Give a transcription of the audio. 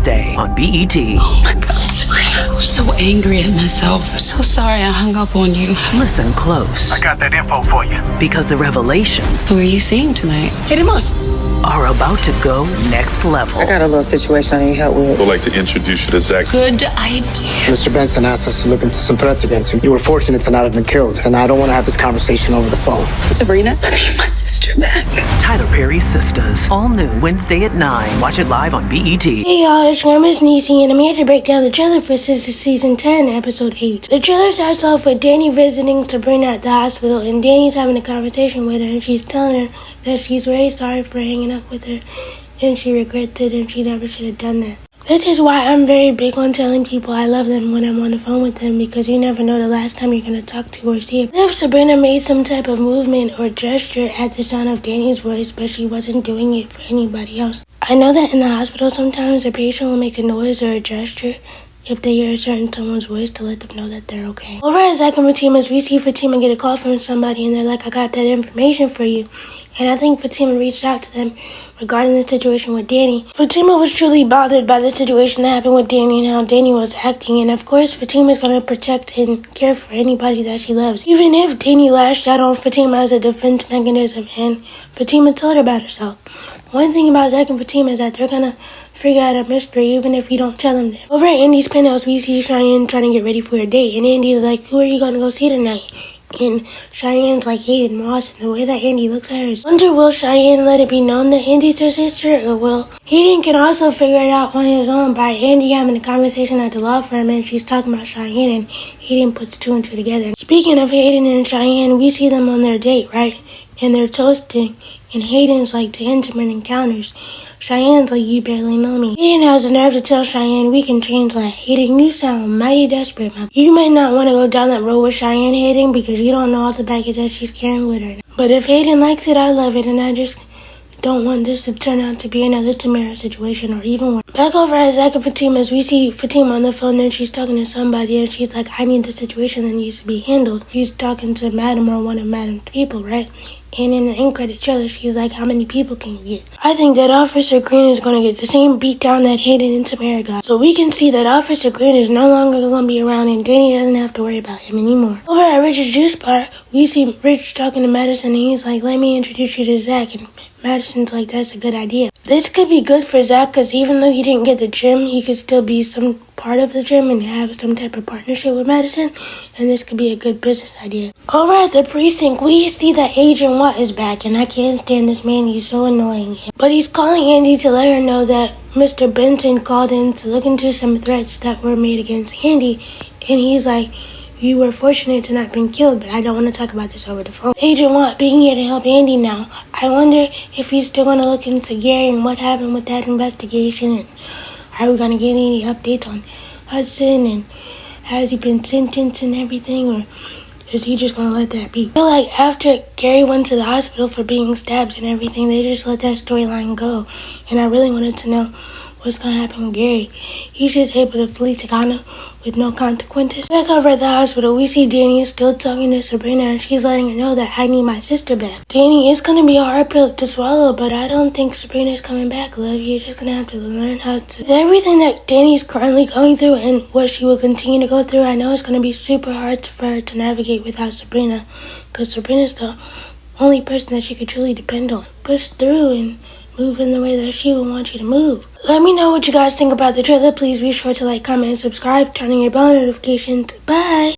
Wednesday on BET. Oh my God, Sabrina. I'm so angry at myself. I'm so sorry I hung up on you. Listen close. I got that info for you. Because the revelations Who are you seeing tonight? Hayden are about to go next level. I got a little situation I need help with. I'd like to introduce you to Zach. Good idea. Mr. Benson asked us to look into some threats against you. You were fortunate to not have been killed, and I don't want to have this conversation over the phone. Sabrina, I need my sister back. Tyler Perry Sistas. All new Wednesday at 9. Watch it live on BET. Hey y'all, it's your Missniecytv, and I'm here to break down the trailer for Sistas Season 10, Episode 8. The trailer starts off with Danni visiting Sabrina at the hospital, and Danni's having a conversation with her, and she's telling her that she's very sorry for hanging up with her, and she regrets it, and she never should have done that. This is why I'm very big on telling people I love them when I'm on the phone with them, because you never know the last time you're going to talk to or see it. If Sabrina made some type of movement or gesture at the sound of Danni's voice, but she wasn't doing it for anybody else. I know that in the hospital sometimes a patient will make a noise or a gesture if they hear a certain someone's voice to let them know that they're okay. Over at Zach and Fatima's, we see Fatima get a call from somebody and they're like, I got that information for you. And I think Fatima reached out to them regarding the situation with Danni. Fatima was truly bothered by the situation that happened with Danni and how Danni was acting. And of course, Fatima's going to protect and care for anybody that she loves. Even if Danni lashed out on Fatima as a defense mechanism, and Fatima told her about herself. One thing about Zach and Fatima is that they're going to figure out a mystery even if you don't tell them that. Over at Andy's penthouse, we see Cheyenne trying to get ready for a date. And Andy's like, who are you going to go see tonight? And Cheyenne's like Hayden Moss, and the way that Andy looks at her is, wonder will Cheyenne let it be known that Andy's her sister, or will Hayden can also figure it out on his own by Andy having a conversation at the law firm, and she's talking about Cheyenne, and Hayden puts two and two together. Speaking of Hayden and Cheyenne, we see them on their date, right? And they're toasting, and Hayden's like to intimate encounters. Cheyenne's like, you barely know me. Hayden has the nerve to tell Cheyenne we can change that. Hayden, you sound mighty desperate, man. You might not want to go down that road with Cheyenne, Hayden, because you don't know all the baggage that she's carrying with her. But if Hayden likes it, I love it, and I just don't want this to turn out to be another Tamara situation or even worse. Back over at Zach and Fatima's, we see Fatima on the phone and she's talking to somebody and she's like, I need the situation that needs to be handled. She's talking to Madam or one of Madam's people, right? And in the end credit trailer, she's like, how many people can you get? I think that Officer Green is going to get the same beatdown that Hayden and Tamara got. So we can see that Officer Green is no longer going to be around and Danni doesn't have to worry about him anymore. Over at Richard's juice bar, we see Rich talking to Madison and he's like, let me introduce you to Zach. And Madison's like, that's a good idea. This could be good for Zach because even though he didn't get the gym, he could still be some part of the gym and have some type of partnership with Madison, and this could be a good business idea. Over at the precinct, we see that Agent Watt is back, and I can't stand this man, he's so annoying. But he's calling Andy to let her know that Mr. Benson called him to look into some threats that were made against Andy, and he's like, you were fortunate to not have been killed, but I don't want to talk about this over the phone. Agent Watt being here to help Andy now. I wonder if he's still going to look into Gary and what happened with that investigation, and are we going to get any updates on Hudson, and has he been sentenced and everything, or is he just going to let that be? I feel like after Gary went to the hospital for being stabbed and everything, they just let that storyline go, and I really wanted to know what's going to happen with Gary. He's just able to flee to Ghana with no consequences. Back over at the hospital, we see Danni is still talking to Sabrina, and she's letting her know that I need my sister back. Danni, it's going to be a hard pill to swallow, but I don't think Sabrina's coming back, love. You're just going to have to learn how to... With everything that Danni's currently going through and what she will continue to go through, I know it's going to be super hard for her to navigate without Sabrina, because Sabrina's the only person that she could truly depend on. Push through and move in the way that she would want you to move. Let me know what you guys think about the trailer. Please be sure to like, comment, and subscribe, turn on your bell notifications. Bye!